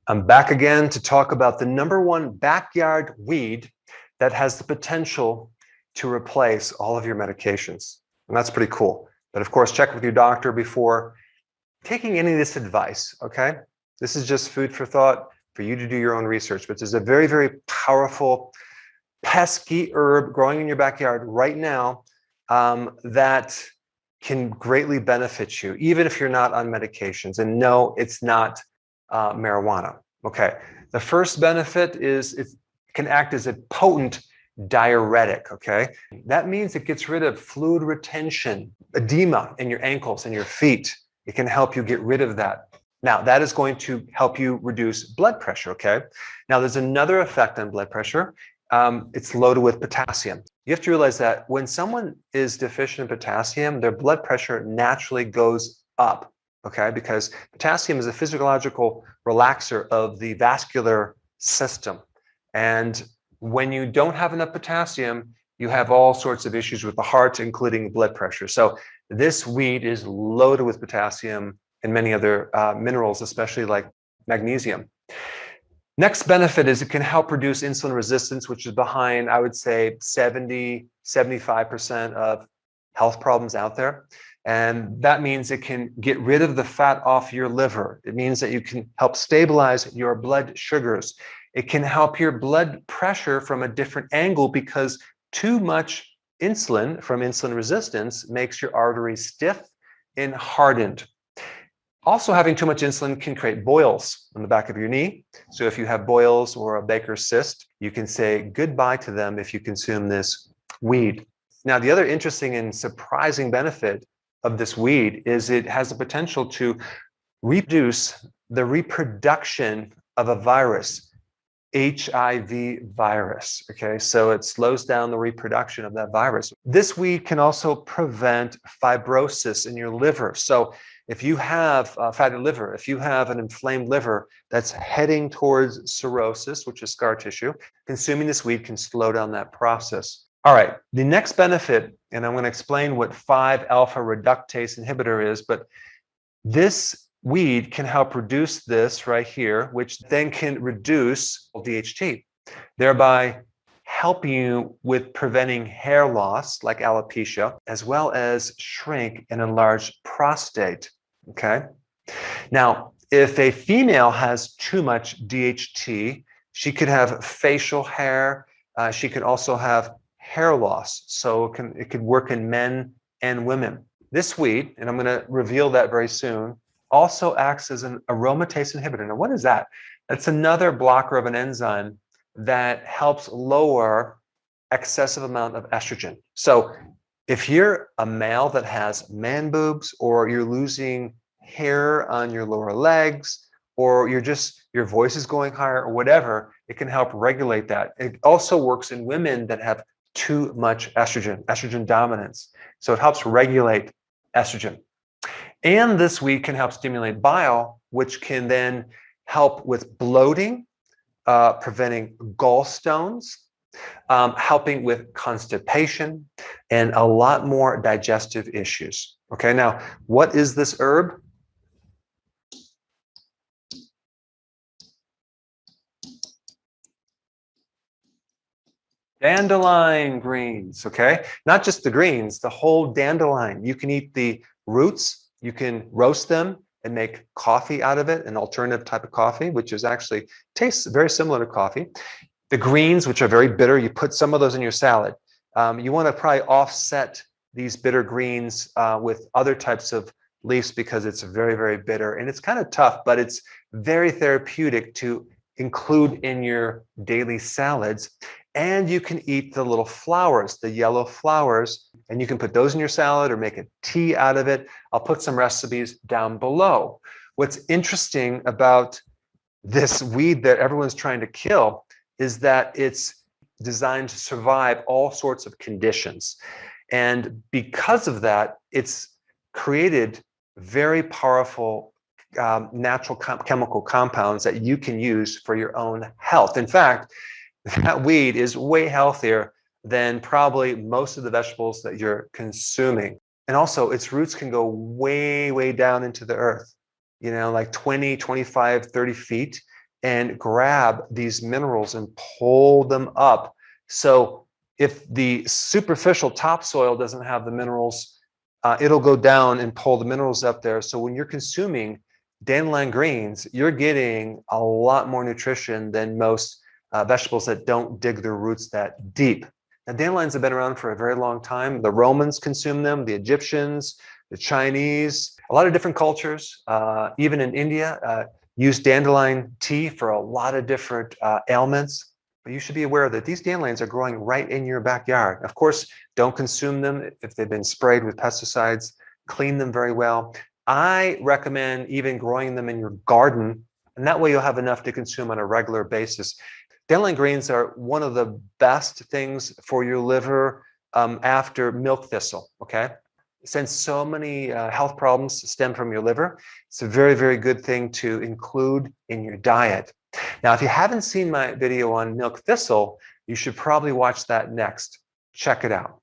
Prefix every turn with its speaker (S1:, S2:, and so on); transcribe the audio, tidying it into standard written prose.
S1: I'm back again to talk about the #1 backyard weed that has the potential to replace all of your medications. And that's pretty cool. But of course, check with your doctor before taking any of this advice, okay? This is just food for thought for you to do your own research, but there's a very, very powerful pesky herb growing in your backyard right now that can greatly benefit you, even if you're not on medications. And no, it's not marijuana. Okay. The first benefit is it can act as a potent diuretic. Okay. That means it gets rid of fluid retention, edema in your ankles and your feet. It can help you get rid of that. Now, that is going to help you reduce blood pressure. Okay. Now, there's another effect on blood pressure. It's loaded with potassium. You have to realize that when someone is deficient in potassium, their blood pressure naturally goes up, okay? Because potassium is a physiological relaxer of the vascular system. And when you don't have enough potassium, you have all sorts of issues with the heart, including blood pressure. So this weed is loaded with potassium and many other minerals, especially like magnesium. Next benefit is it can help reduce insulin resistance, which is behind, I would say, 70–75% of health problems out there. And that means it can get rid of the fat off your liver. It means that you can help stabilize your blood sugars. It can help your blood pressure from a different angle because too much insulin from insulin resistance makes your arteries stiff and hardened. Also, having too much insulin can create boils on the back of your knee. So if you have boils or a Baker's cyst, you can say goodbye to them if you consume this weed. Now, the other interesting and surprising benefit of this weed is it has the potential to reduce the reproduction of a virus, HIV virus. Okay, so it slows down the reproduction of that virus. This weed can also prevent fibrosis in your liver. So if you have fatty liver, if you have an inflamed liver that's heading towards cirrhosis, which is scar tissue, consuming this weed can slow down that process. All right, the next benefit, and I'm going to explain what 5-alpha reductase inhibitor is, but this weed can help reduce this right here, which then can reduce DHT, thereby helping you with preventing hair loss like alopecia, as well as shrink and enlarge prostate. Okay. Now, if a female has too much DHT, she could have facial hair. She could also have hair loss. So it could work in men and women. This weed, and I'm going to reveal that very soon, also acts as an aromatase inhibitor. Now, what is that? That's another blocker of an enzyme that helps lower excessive amount of estrogen. So if you're a male that has man boobs, or you're losing hair on your lower legs, or your voice is going higher, or whatever, it can help regulate that. It also works in women that have too much estrogen dominance. So it helps regulate estrogen. And this weed can help stimulate bile, which can then help with bloating, preventing gallstones, helping with constipation, and a lot more digestive issues. Okay, now, what is this herb? Dandelion greens, okay? Not just the greens, the whole dandelion. You can eat the roots, you can roast them and make coffee out of it, an alternative type of coffee, which is actually tastes very similar to coffee. The greens, which are very bitter, you put some of those in your salad. You want to probably offset these bitter greens with other types of leaves because it's very, very bitter. And it's kind of tough, but it's very therapeutic to include in your daily salads. And you can eat the little flowers, the yellow flowers, and you can put those in your salad or make a tea out of it. I'll put some recipes down below. What's interesting about this weed that everyone's trying to kill is that it's designed to survive all sorts of conditions. And because of that, it's created very powerful natural chemical compounds that you can use for your own health. In fact, that weed is way healthier than probably most of the vegetables that you're consuming. And also, its roots can go way, way down into the earth, like 20, 25, 30 feet. and grab these minerals and pull them up. So if the superficial topsoil doesn't have the minerals, it'll go down and pull the minerals up there. So when you're consuming dandelion greens, you're getting a lot more nutrition than most vegetables that don't dig their roots that deep. Now, dandelions have been around for a very long time. The Romans consumed them, the Egyptians, the Chinese, a lot of different cultures, even in India, use dandelion tea for a lot of different ailments. But you should be aware that these dandelions are growing right in your backyard. Of course, don't consume them if they've been sprayed with pesticides. Clean them very well. I recommend even growing them in your garden, and that way you'll have enough to consume on a regular basis. Dandelion greens are one of the best things for your liver after milk thistle, okay? Since so many health problems stem from your liver, it's a very, very good thing to include in your diet. Now, if you haven't seen my video on milk thistle, you should probably watch that next. Check it out.